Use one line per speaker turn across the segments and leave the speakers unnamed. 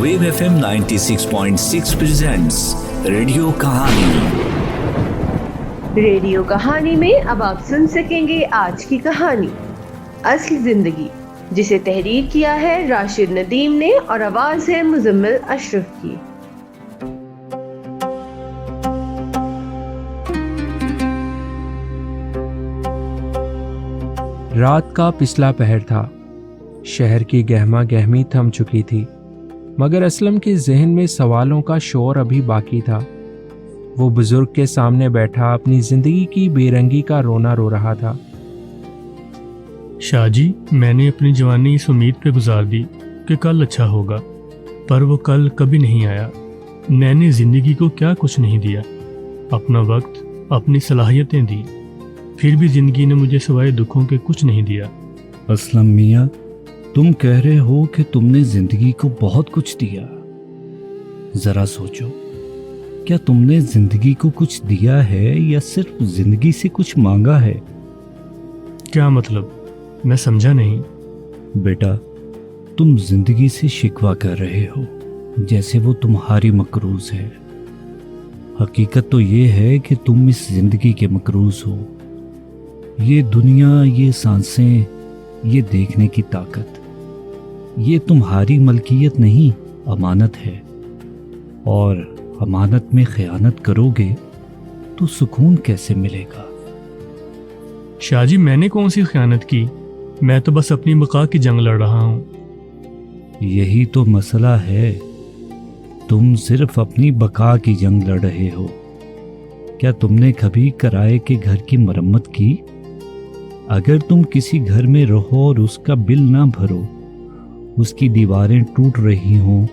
Wave FM 96.6 presents radio कहानी।
Radio कहानी में अब आप सुन सकेंगे आज की कहानी असली जिंदगी, जिसे तहरीर किया है राशिद नदीम ने और आवाज है मुजम्मिल अशरफ की।
रात का पिछला पहर था। शहर की गहमा गहमी थम चुकी थी, मगर असलम के जहन में सवालों का शोर अभी बाकी था। वो बुजुर्ग के सामने बैठा अपनी जिंदगी की बेरंगी का रोना रो रहा था।
शाह जी, मैंने अपनी जवानी इस उम्मीद पे गुजार दी कि कल अच्छा होगा, पर वो कल कभी नहीं आया। मैंने जिंदगी को क्या कुछ नहीं दिया, अपना वक्त, अपनी सलाहियतें दी, फिर भी जिंदगी ने मुझे सिवाय दुखों के कुछ नहीं दिया।
असलम मियाँ, तुम कह रहे हो कि तुमने जिंदगी को बहुत कुछ दिया। जरा सोचो, क्या तुमने जिंदगी को कुछ दिया है या सिर्फ जिंदगी से कुछ मांगा है?
क्या मतलब? मैं समझा नहीं।
बेटा, तुम जिंदगी से शिकवा कर रहे हो जैसे वो तुम्हारी मकरूज है। हकीकत तो ये है कि तुम इस जिंदगी के मकरूज हो। ये दुनिया, ये सांसें, ये देखने की ताकत, ये तुम्हारी मलकियत नहीं, अमानत है। और अमानत में खयानत करोगे तो सुकून कैसे मिलेगा?
शाह जी, मैंने कौन सी खयानत की? मैं तो बस अपनी बका की जंग लड़ रहा हूँ।
यही तो मसला है, तुम सिर्फ अपनी बका की जंग लड़ रहे हो। क्या तुमने कभी किराए के घर की मरम्मत की? अगर तुम किसी घर में रहो और उसका बिल ना भरो, उसकी दीवारें टूट रही हों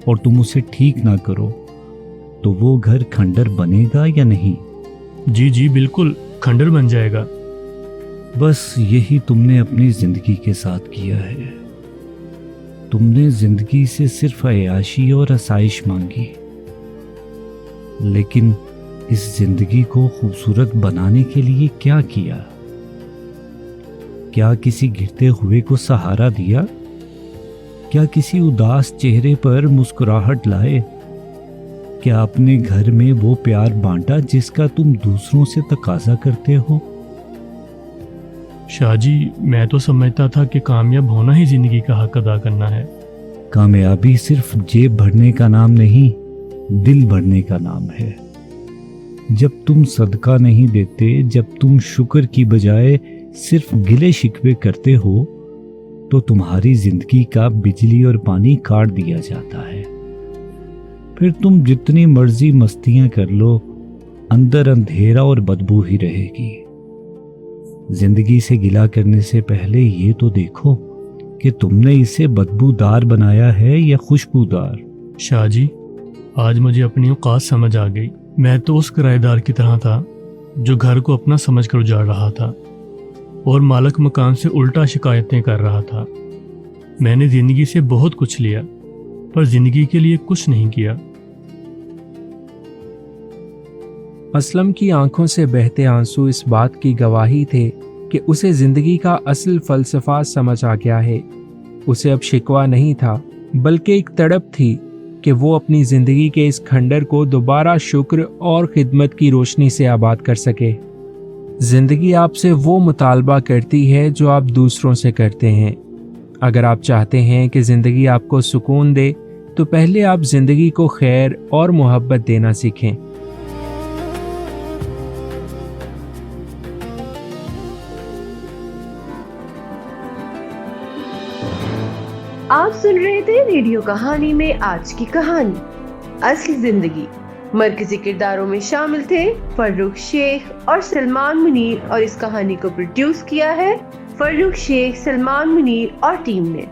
और तुम उसे ठीक ना करो, तो वो घर खंडर बनेगा या नहीं?
जी जी बिल्कुल, खंडर बन जाएगा।
बस यही तुमने अपनी जिंदगी के साथ किया है। तुमने जिंदगी से सिर्फ अयाशी और आसाइश मांगी, लेकिन इस जिंदगी को खूबसूरत बनाने के लिए क्या किया? क्या किसी गिरते हुए को सहारा दिया? क्या किसी उदास चेहरे पर मुस्कुराहट लाए? क्या अपने घर में वो प्यार बांटा जिसका तुम दूसरों से तकाजा करते हो?
शाह जी, मैं तो समझता था कि कामयाब होना ही जिंदगी का हक अदा करना है।
कामयाबी सिर्फ जेब भरने का नाम नहीं, दिल भरने का नाम है। जब तुम सदका नहीं देते, जब तुम शुक्र की बजाय सिर्फ गिले शिकवे करते हो, तो तुम्हारी जिंदगी का बिजली और पानी काट दिया जाता है। फिर तुम जितनी मर्जी मस्तियां कर लो, अंदर अंधेरा और बदबू ही रहेगी। जिंदगी से गिला करने से पहले ये तो देखो कि तुमने इसे बदबूदार बनाया है या खुशबूदार।
शाह जी, आज मुझे अपनी औकात समझ आ गई। मैं तो उस किराएदार की तरह था जो घर को अपना समझ कर उजाड़ रहा था और मालिक मकान से उल्टा शिकायतें कर रहा था। मैंने जिंदगी से बहुत कुछ लिया, पर जिंदगी के लिए कुछ नहीं किया।
असलम की आंखों से बहते आंसू इस बात की गवाही थे कि उसे जिंदगी का असल फलसफा समझ आ गया है। उसे अब शिकवा नहीं था, बल्कि एक तड़प थी कि वो अपनी जिंदगी के इस खंडर को दोबारा शुक्र और खिदमत की रोशनी से आबाद कर सके। जिंदगी आपसे वो मुतालबा करती है जो आप दूसरों से करते हैं। अगर आप चाहते हैं कि जिंदगी आपको सुकून दे, तो पहले आप जिंदगी को खैर और मोहब्बत देना सीखें।
आप सुन रहे थे रेडियो कहानी में आज की कहानी असली जिंदगी। मरकजी किरदारों में शामिल थे फर्रुख शेख और सलमान मुनीर, और इस कहानी को प्रोड्यूस किया है फर्रुख शेख, सलमान मुनीर और टीम ने।